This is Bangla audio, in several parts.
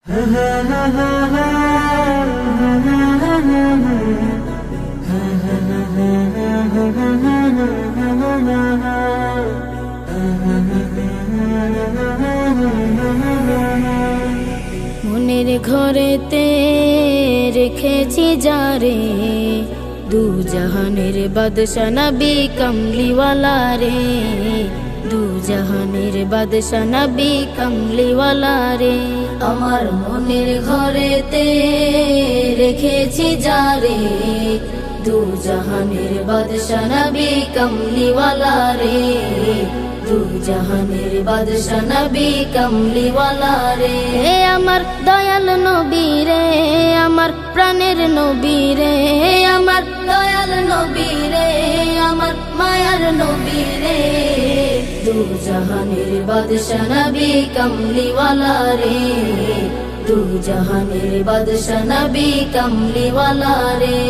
মনের ঘরেতে রেখেছি যারে, দু জাহানের বাদশা নবী কমলিওয়ালা রে, দু জাহানের বাদশা নবী কমলিওয়ালা রে। আমার মনের ঘরেতে রেখেছি যারে, দু জাহানের বাদশা নবী কমলিওয়ালা রে, দু জাহানের বাদশা নবী কমলিওয়ালা রে। আমার দয়াল নবী রে, আমার প্রাণের নবী রে, আমার দয়াল নবী রে, আমার মায়ার নবী রে, দু জাহানের বাদশা নবী কমলিওয়ালা রে, দু জাহানের বাদশা নবী কমলিওয়ালা রে,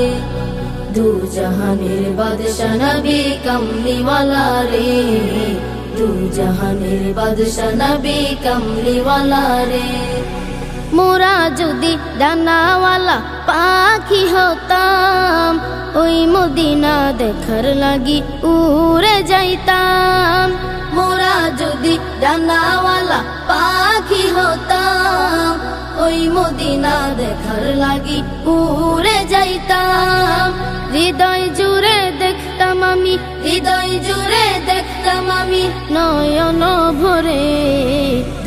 দু জাহানের বাদশা নবী কমলিওয়ালা রে, দু জাহানের বাদশা নবী কমলিওয়ালা রে। মোরা যদি ডানাওয়ালা পাখি হতাম, ওই মদিনা দেখার লাগি উড়ে যাইতাম। মোরা যদি ডানাওয়ালা পাখি হতাম, ওই মদিনা দেখার লাগি উড়ে যাইতাম। হৃদয় জুড়ে দেখতাম আমি, হৃদয় জুড়ে দেখতাম আমি নয়ন ভরে,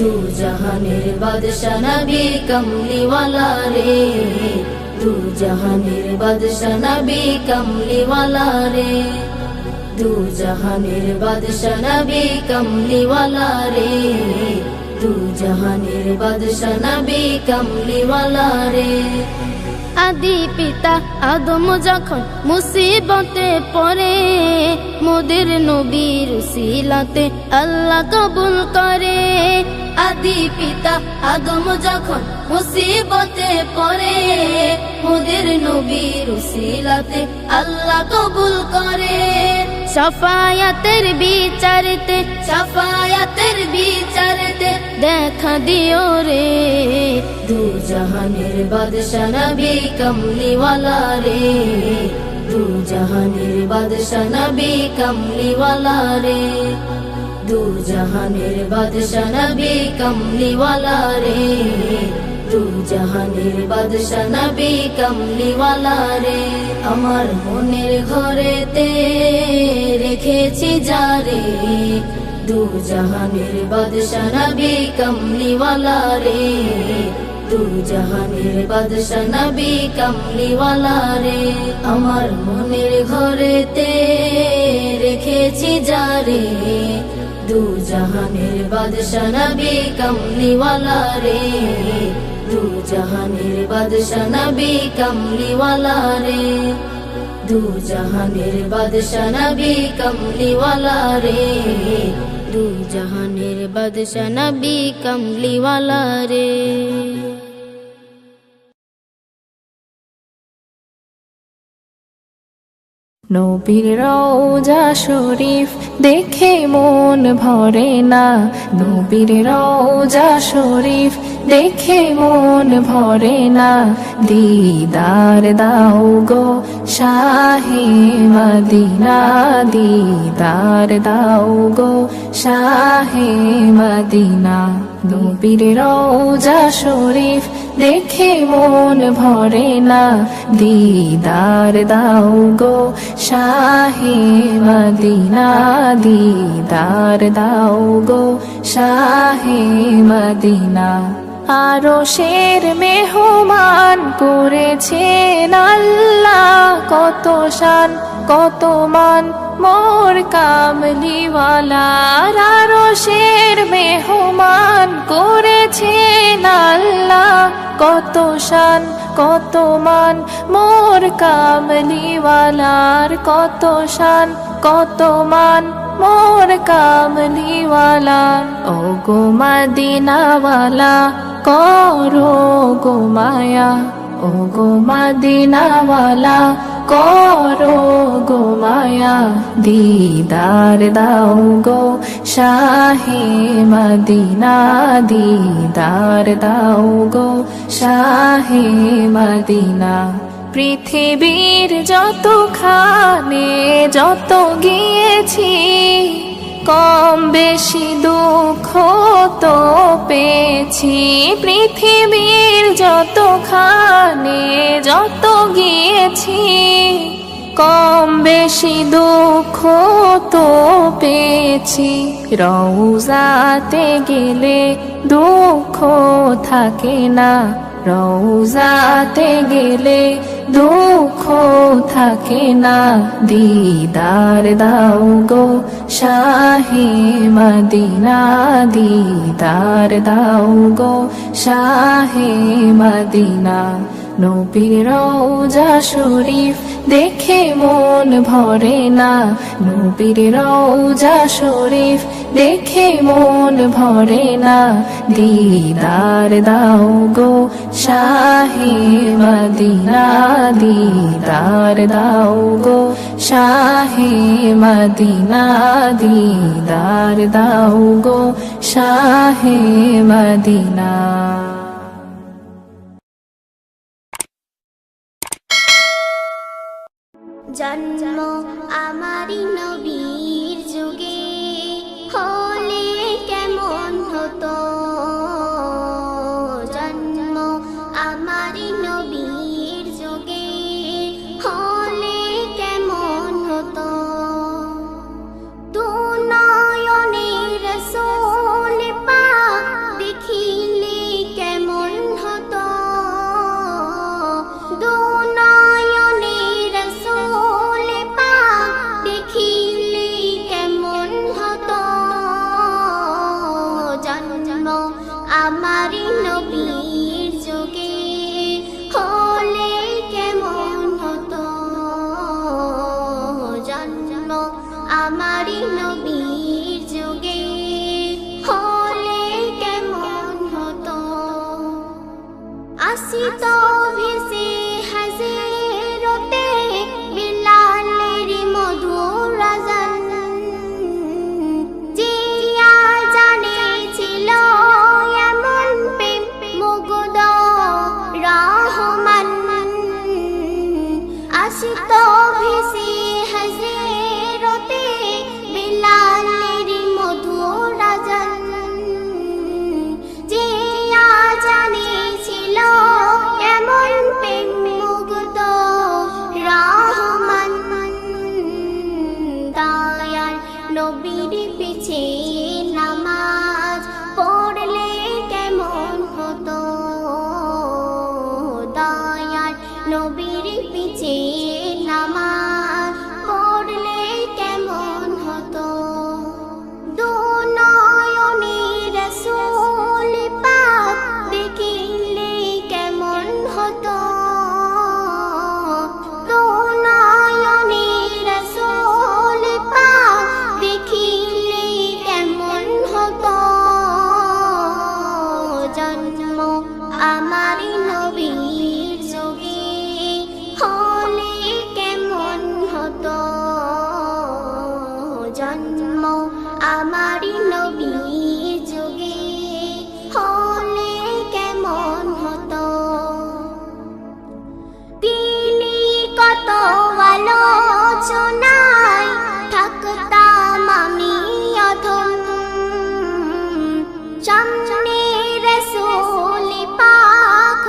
দু জাহানের বাদশা নবী কমলিওয়ালা রে, দু জাহানের বাদশা নবী কমলিওয়ালা রে, দু জাহানের বাদশা নবী কমলিওয়ালা রে, দু জাহানের বাদশা নবী কমলিওয়ালা রে। আদি পিতা আদম যখন মুসিবতে পড়ে, মোদের নবীর উসিলাতে আল্লাহ কবুল করে। আদি পিতা আদম যখন মুসিবতে পড়ে, মোদের নবীর উসিলাতে আল্লাহ কবুল করে। শাফায়াতের বিচারতে, শাফায়াতের বিচারতে দেখা দিও রে, দু জাহানের বাদশা নবী কমলিওয়ালা রে, দু জাহানের বাদশা নবী কমলিওয়ালা রে, দু জাহানের বাদশা নবী কমলিওয়ালা রে, দু জাহানের বাদশা নবী কমলিওয়ালা রে। আমার মনের ঘরেতে রেখেছি যারে, দু জাহানের বাদশা নবী কমলিওয়ালা রে, দু জাহানের বাদশা নবী কমলিওয়ালা রে। আমার মনের ঘরেতে রেখেছি যারে, দু জাহানের বাদশা নবী কমলিওয়ালা রে, দু জাহানের বাদশা নবী কমলিওয়ালা রে, দু জাহানের বাদশা নবী কমলিওয়ালা রে, দু জাহানের বাদশা নবী কমলিওয়ালা রে। নবীর রওজা শরীফ দেখে মন ভরে না, নবীর রওজা শরীফ দেখে মন ভরে না। দিদার দাও গো শাহে মদিনা, দিদার দাও গো শাহে মদিনা। নবীর রওজা শরীফ দেখে মন ভরে না, দিদার দাও গো শাহে মদিনা, দিদার দাও গো শাহে মদিনা। আরশের মেহমান করেছেন আল্লাহ, কত শান কত মান মোর কামলিওয়ালার। আরশের মেহমান করেছেন আল্লাহ, কত শান কত মান মোর কামলিওয়ালার, কত শান কত মান মোর কামলিওয়ালার। ও গো মদিনাওয়ালা করো গো মায়া, ও গো মদিনাওয়ালা করো গো মায়া দিদার দাও গো শাহে মদিনা দিদার দাও গো শাহে মদিনা পৃথিবীর যতখানে যত গিয়েছি কম বেশি দুঃখ তো পেয়েছি পৃথিবীর যতখানে যত গিয়েছি কম বেশি দুঃখ তো পেয়েছি রওজাতে গেলে দুঃখ থাকে না রওজাতে গেলে দুঃখ থাকে না দিদার দাও গো শাহে মদিনা দিদার দাও গো শাহে মদিনা নবীর রওজা শরীফ দেখে মন ভরে না নবীর রওজা শরীফ দেখে মন ভরে না দিদার দাও গো শাহে মদিনা দিদার দাও গো শাহে মদিনা দিদার দাও গো শাহে মদিনা জন্ম আমারি নবীর যুগে হলে কেমন হতো জন্ম আমারি নবীর যুগে হলে কেমন হতো দু নয়নে রাসূল পাক দেখিলে কেমন হতো দু নয়নে রাসূল পাক দেখিলে কেমন হতো জন্ম আমারি নবীর যুগে হলে কেমন হতো জন্ম আমারি নবীর যুগে হলে কেমন হতো আসিত ভেসে হাজিরতে বিলালের মধুর আযান জিয়া জানেছিল এমন প্রেম মুগ্ধ রহমান আসিত ভেসে হাজিরতে বিলালের মধুর আযান জিয়া জানেছিল এমন প্রেম মুগ্ধ রহমান দয়াল নবীর পিছে নামাজ পড়লে কেমন হতো দয়াল নবীর পিছে নামাজ পড়লে কেমন হতো দু নয়নে রাসূল পাক দেখিলে কেমন হতো দু নয়নে রাসূল পাক দেখিলে কেমন হতো জন্ম আমারি নবীর যুগে হলে কেমন হতো জন্ম আমারি নবীর যুগে হলে কেমন হতো তিনি কত আলোচনায় থাকতাম আমি অধম সামনে রাসূল পাক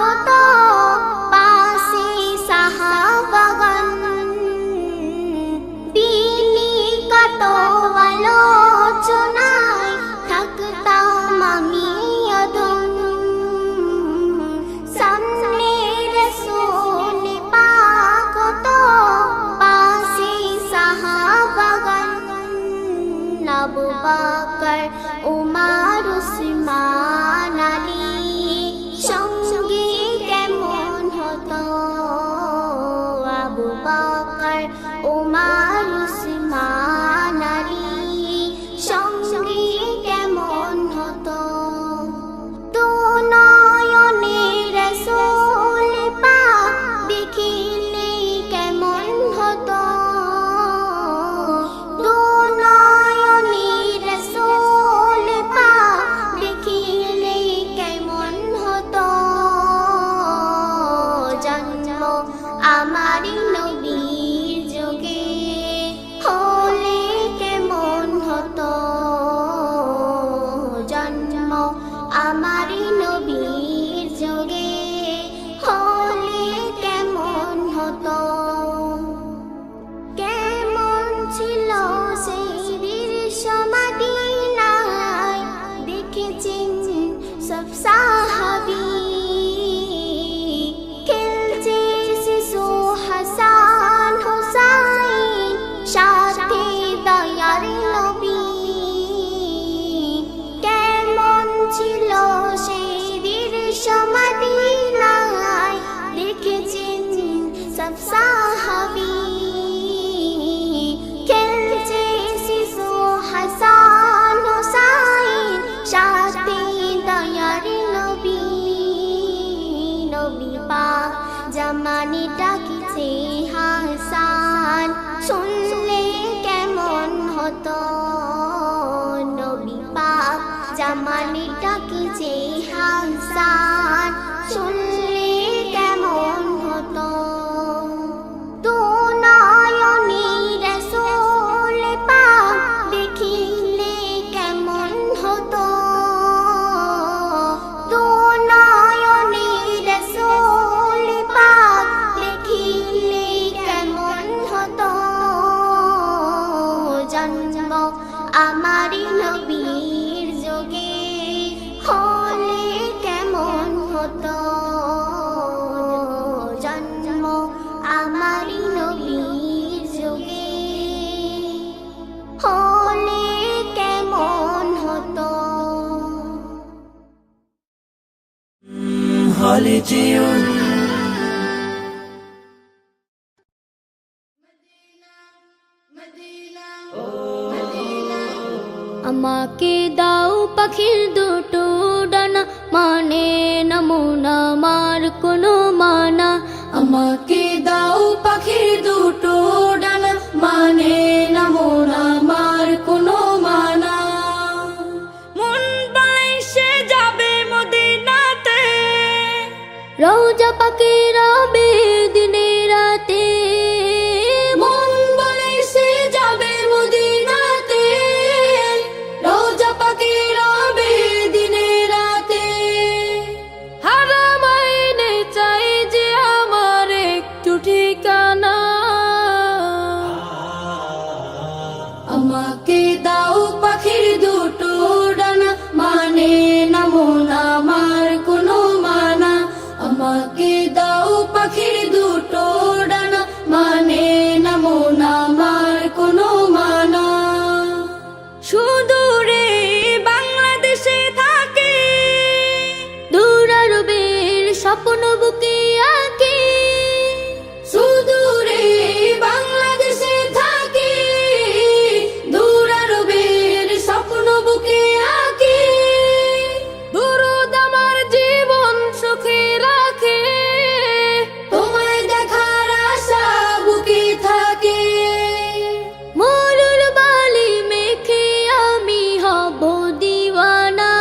মদিনায় দেখেছেন সব সাহাবী, খেলছে শিশু হাসান হোসাইন, সাথে দয়ার নবী। নবী পাক জামানে ডাকিছে হাসান, শুনলে কেমন হতো। নবী পাক জামানে ডাকিছে হাসান, শুনলে কেমন হতো। দু নয়নে রাসূল পাক দেখিলে কেমন হতো। দু নয়নে রাসূল পাক দেখিলে কেমন হতো। জন্ম আমার নবীর যোগে হলে কেমন হতো। জন্ম আমার নবীর যোগে হলে কেমন হতো। হলে যেও আমাকে দাও পাখির দুটো ডানা, মানে নমুনা মার কোনো মানা। আমাকে দাও পাখির দুটো ডানা, মানে নমুনা মার কোনো মানা। মন বলে সে যাবে মদিনাতে, রওজা পাকে রবে দিনে রাতে। মন বলে সে যাবে মদিনাতে, রওজা পাকে রবে দিনে রাতে। হারামাইনে চাই যে আমার একটু ঠিকানা, আমাকে দাও পাখির দুটো ডানা, মানে নমুনা মার কোনো মানা। আমাকে দাও পাখির দুটো ডানা, মানে নমুনা মার কোনো মানা। সুদূরে বাংলাদেশে থাকে, দূর আরবের স্বপ্ন বুকে আঁকে। সুদূরে বাংলাদেশে থাকে, দূর আরবের স্বপ্ন বুকে আঁকে। দুরুদ আমার জীবন সুখে রাখে, তোমায় দেখার আশা বুকে থাকে। মরুর বালি মেখে আমি হব দিওয়ানা।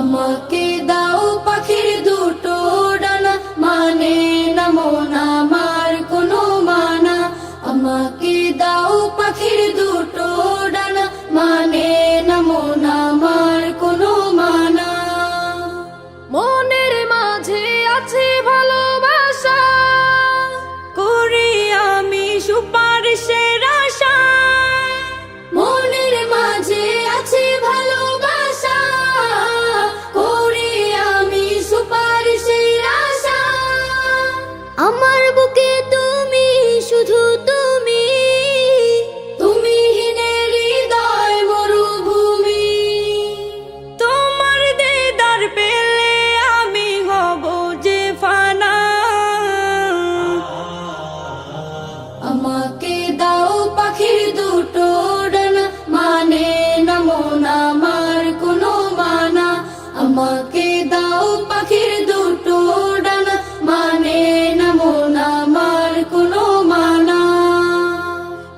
আমাকে দাও পাখির দুটো ডানা, মানে নমুনা মার কোনো মানা। আমাকে দাও পাখির দুটো ডানা, মানে নমুনা মার কোনো মানা। মনের মাঝে আছে ভালোবাসা, করি আমি সুপারিশের আশা। মনের মাঝে আছে ভালোবাসা, করি আমি সুপারিশের আশা। আমার বুকে তুমি, শুধু তুমি। তুমি হীনে হৃদয় মরুভূমি, তোমার দিদার পেলে আমি হব যে ফানা। আমাকে দাও পাখির দুটো ডানা, মানে নমুনা মার কোনো মানা। আমাকে দাও পাখির দুটো ডানা, মানে নমুনা মার কোনো মানা।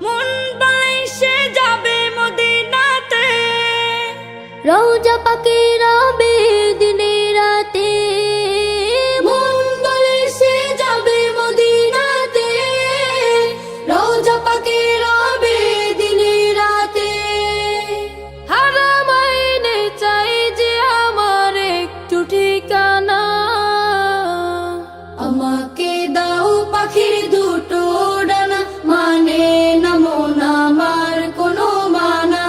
মন বলে সে যাবে মদিনাতে, রওজা পাকে রবে দিনে রাতে। মন বলে সে যাবে মদিনাতে, রওজা পাকে রবে দিনে রাতে। হারামাইনে চাই যে আমার একটু ঠিকানা, আমাকে দাও পাখির দুটো ডানা, মানে নমুনা মার কোনো মানা।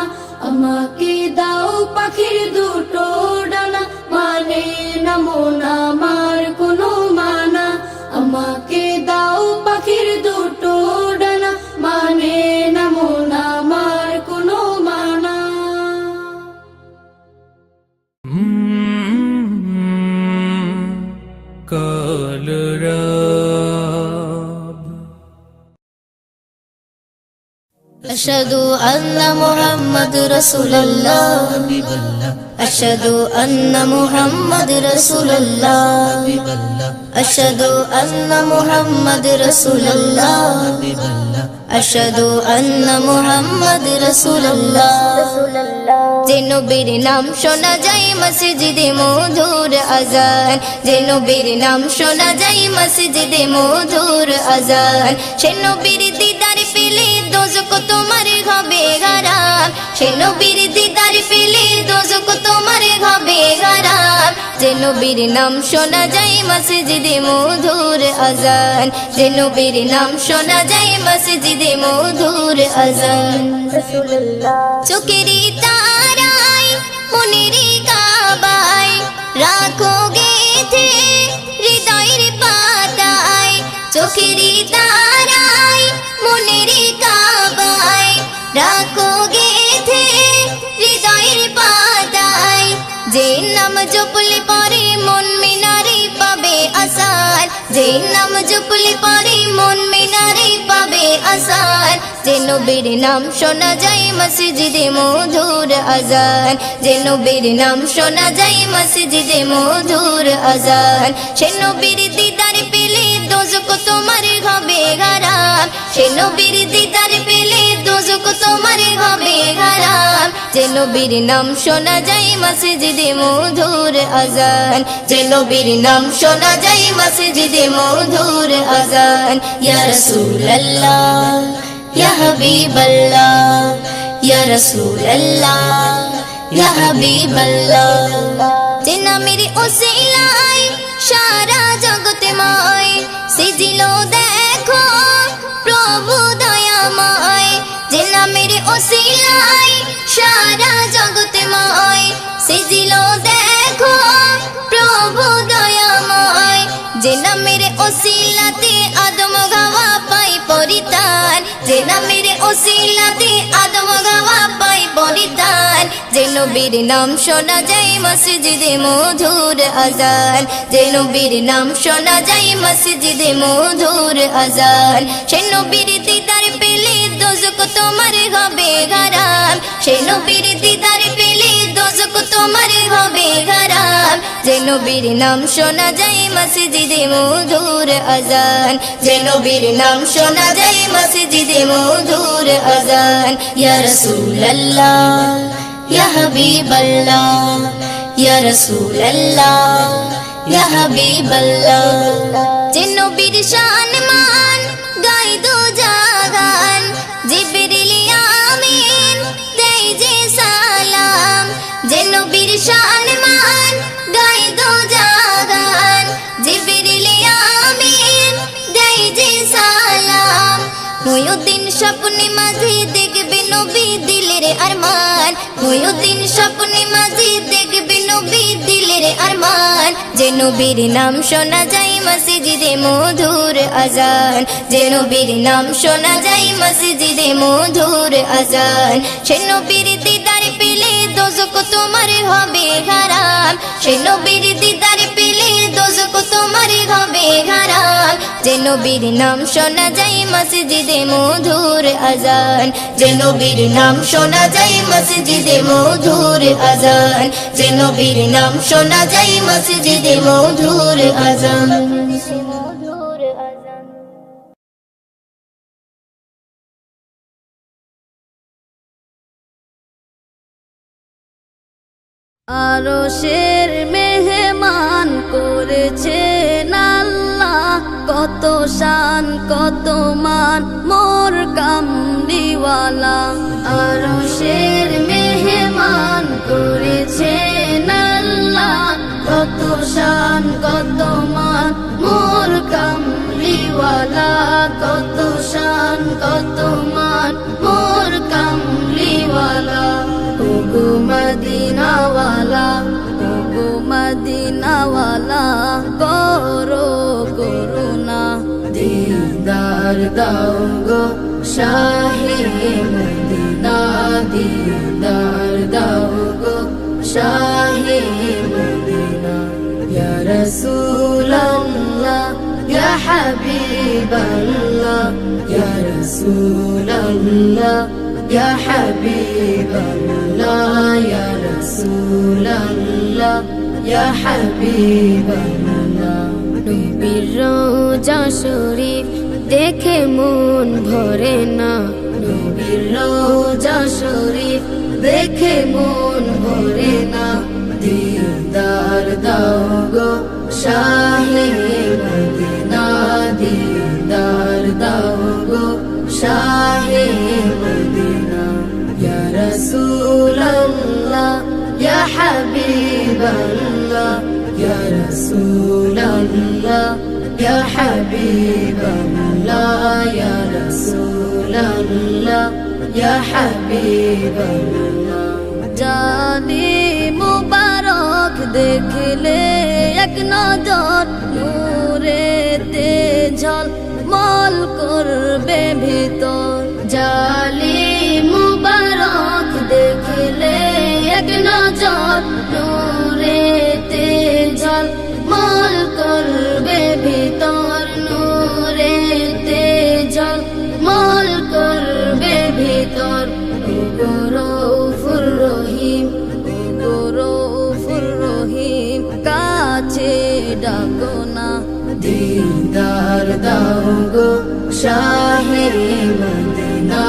আমাকে দাও পাখির দুটো ডানা, মানে নমুনা মার কোনো মানা। আমাকে দাও পাখির দুটো ডানা, মানে নমুনা মার কোনো মানা। أشهد أن محمد رسول الله أشهد أن محمد رسول الله أشهد أن محمد رسول الله أشهد أن محمد رسول الله যে নবীর নাম শোনা যায় মসজিদে মধুর আজান যে নবীর নাম শোনা যায় মসজিদে মধুর আজান সে নবীর দিদার পেলে দোজখ তোমার হবে হারাম সে নবীর দিদার পেলে দোজখ তোমার হবে হারাম যে নবীর নাম শোনা যায় মসজিদে মধুর আজান যে নবীর নাম শোনা যায় মসজিদে মধুর আজান চোখেরই তারায় মনের কাবায় রাখো গেথে হৃদয়ের পাতায় চোখেরই তারায় মনের কাবায় রাখো গেথে হৃদয়ের পাতায় যে নাম জপলে পরে মন মিনারে পাবে আসার যে নাম জপলে পরে মন মিনারে পাবে আসার যে নবীর নাম শোনা যায় মসজিদে মধুর আজান যে নবীর নাম শোনা যায় মসজিদে মধুর আজান সে নবীর দিদার পেলে দোজখ তোমার হবে হারাম সে নবীর দিদার পেলে দোজখ তোমার হবে হারাম যে নবীর নাম শোনা যায় মসজিদে মধুর আজান যে নবীর নাম শোনা যায় মসজিদে মধুর আজান ইয়া রাসূলুল্লাহ ইয়া হাবিবাল্লাহ ইয়া রাসূলুল্লাহ ইয়া হাবিবাল্লাহ যে নামের ওসিলায় সারা জগৎময় সিজিলো দেখো প্রভু দয়াময় যে নামের ওসিলায় সারা জগৎময় সিজিলো দেখো প্রভু দয়াময় যে নামের ওসিলাতে আদম গাওয়া পাই পরিতান যে নামের ওসিলাতে আদম গাওয়া পাই পরিতান যে নবীর নাম শোনা যায় মসজিদে মধুর আজান যে নবীর নাম শোনা যায় মসজিদে মধুর আজান সে নবীর দিদার পেলে দোজখ তোমার হবে হারাম সে নবীর দিদার পেলে দোজখ তোমার হবে হারাম যে নবীর নাম শোনা যায় মসজিদে মধুর আজান যে নবীর নাম শোনা যায় মসজিদে মধুর আজান ইয়া রাসূলুল্লাহ ইয়া হাবিবাল্লাহ ইয়া রাসূলুল্লাহ ইয়া হাবিবাল্লাহ যে নবীর শান মান গাই দো জাগান জিবরিল আমিন দেই যে সালাম যে নবীর শান মান গাই দো জাগান জিবরিল আমিন দেই যে সালাম মুয়ুদ্দিন স্বপ্নে মাঝে দেখবে নবী দিলের আরমান মুয়ুদ্দিন স্বপ্নে মাঝে দেখবে নবী দিলের আরমান যে নবীর নাম শোনা যায় মসজিদে মধুর আজান যে নবীর নাম শোনা যায় মসজিদে মধুর আজান সে নবীর দিদার পেলে দোজখ তোমার হবে হারাম সে নবীর দিদার পেলে দোজখ তোমার হবে হারাম যে নবীর নাম শোনা যায় মসজিদে মধুর আজান যে নবীর নাম শোনা যায় মসজিদে মধুর আজান যে নবীর নাম শোনা যায় মসজিদে মধুর আজান আরশের মেহমান করেছেন আল্লাহ কত শান কত মান মোর কামলিওয়ালা আরশের মেহমান করেছেন আল্লাহ কত শান কত মান মোর কামলিওয়ালা কত শান কত মান মোর কামলিওয়ালা ওগো মদিনাওয়ালা ওগো মদিনাওয়ালা করো করুণা দিদার দাও গো শাহে মদিনা দিদার দাও গো শাহে মদিনা ইয়া রাসূলুল্লাহ ইয়া হাবিবাল্লাহ ইয়া রাসূলুল্লাহ ইয়া হাবিবাল্লাহ ইয়া রাসূলাল্লাহ ইয়া হাবিবাল্লাহ নবীর রওজা শরীফ দেখে মন ভরে না, নবীর রওজা শরীফ দেখে মন ভরে না, দিদার দাও গো শাহে মদিনা, দিদার দাও গো শাহে মদিনা, ইয়া রাসূলাল্লাহ ইয়া হাবিবাল্লাহ ইয়া রাসূলাল্লাহ ইয়া হাবিবাল্লাহ ইয়া রাসূলাল্লাহ ইয়া হাবিবাল্লাহ জানি মুবারক দেখলে এক নজর নূরেতে ঝলমল করবে ভিতর, জালি মুবারক দেখলে এক নজর নূরেতে ঝলমল করবে ভিতর, নূরেতে ঝলমল করবে ভিতর, রউফুর রহিম রউফুর রহিম কাছে ডাকো না, দিদার দাও গো শাহে মদিনা,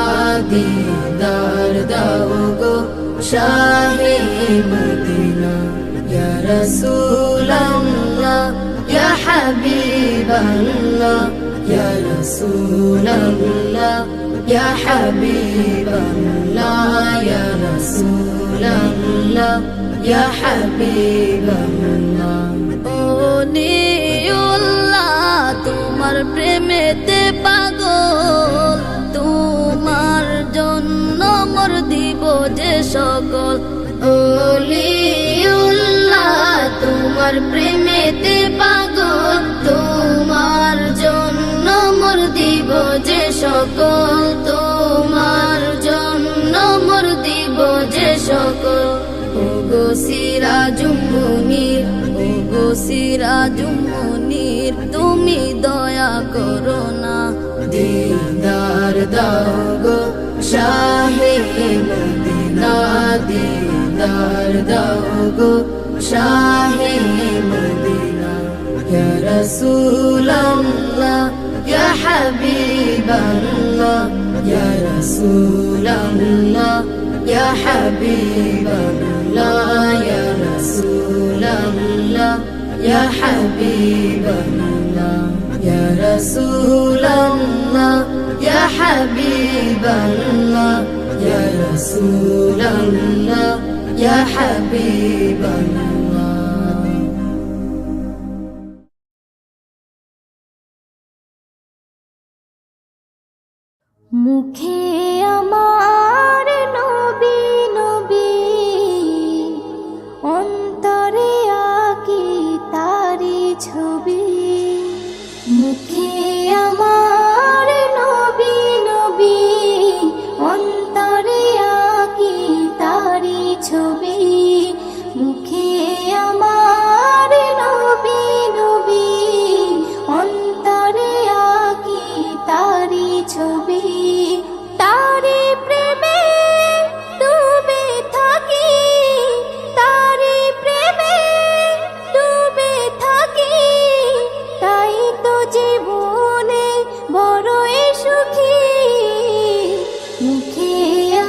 দিদার দাও গো শাহে মদিনা, ইয়া রাসূলাল্লাহ ইয়া হাবিবাল্লাহ ইয়া রাসূলাল্লাহ ইয়া হাবিবাল্লাহ ইয়া রাসূলাল্লাহ ইয়া হাবিবাল্লাহ ওলিউল্লাহ তোমার প্রেমেতে পাগল, তোমার জন্য মোর দিব যে সকল, ওলিউল্লাহ তোমার প্রেমেতে পাগল, তোমার জন্য মোর দিব যে সকল, তোমার জন্য মোর দিব যে সকল, ওগো সিরাজুম মুনির ওগো সিরাজুম মুনির তুমি দয়া করো না, দিদার দাও গো শাহে মদিনা, দিদার দাও গো শাহে মদিনা, ইয়া রাসূলাল্লাহ ইয়া হাবিবাল্লাহ ইয়া রাসূলাল্লাহ ইয়া হাবিবাল্লাহ ইয়া রাসূলাল্লাহ ইয়া হাবিবাল্লাহ ইয়া রাসূলাল্লাহ ইয়া হাবিবাল্লাহ ইয়া রাসূলাল্লাহ ইয়া হাবিবাল্লাহ। মুখে আমার নবী নবী, অন্তরে আঁকি তারি ছবি, মুখে আমার নবী নবী, অন্তরে আঁকি তারি ছবি, মুখে আমার নবী নবী, অন্তরে আঁকি তারি ছবি, তারি প্রেমে ডুবে থাকি, তারি প্রেমে ডুবে থাকি, তাই তো জীবনে বড়ই সুখী, মুখে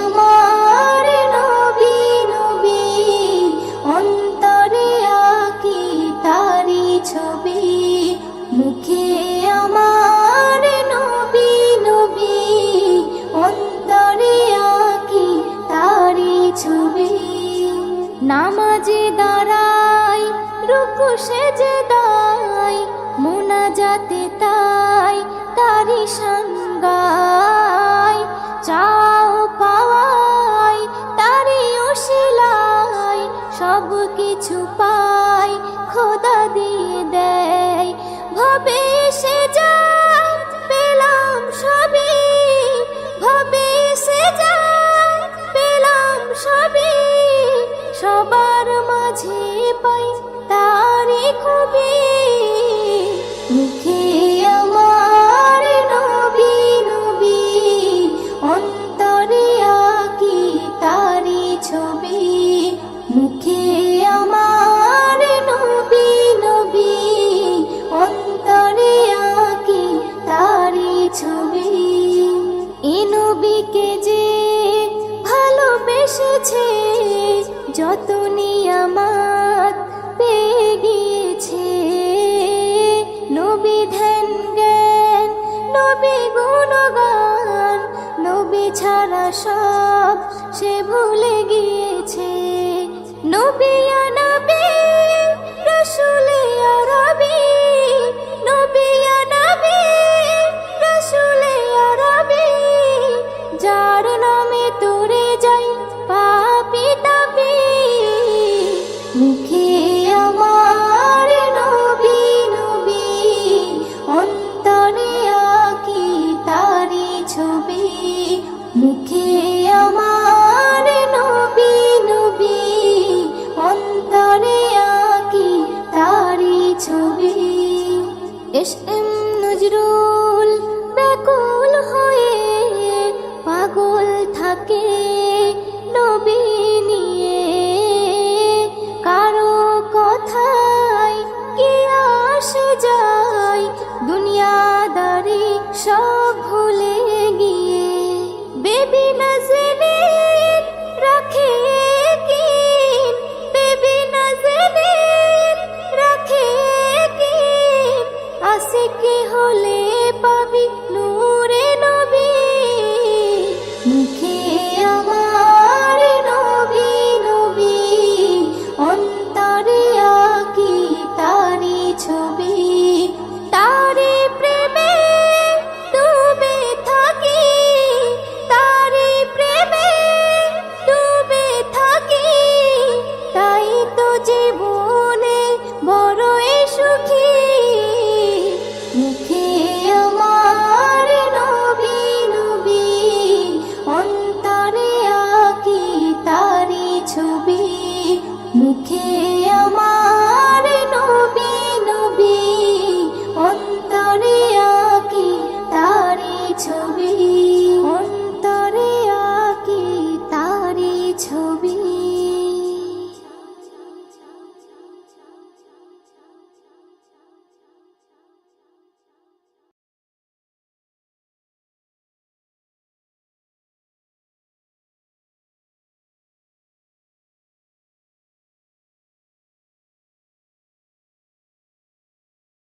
আমার নবী নবী, অন্তরে আঁকি তারি ছবি, মুখে আমার নবী নবী, অন্তরে আঁকি তারি ছবি, নামাজে দাঁড়াই রুকু সেজদাই, মুনাজাতে তাই তারি শান গাই, চাও পাওয়াই তারি ওসিলাই, সব কিছু পাই খোদা দিয়ে দেয়, ভাবে সে যায় পেলাম সবই, ভাবে সে যায় পেলাম সবই, সবার মাঝে পাই তারি খুবই, মুখে আমার নবী নবী, অন্তরে মুখে আমার নবী নবী, অন্তরে আঁকি তারি ছবি। এ নবীকে যে ভালোবেসেছে, যত নিয়ামত পেয়ে গিয়েছে। নবী ধ্যান জ্ঞান, নবী গুণগান, নবী ছাড়া সব সে ভুলে গিয়েছে। নবী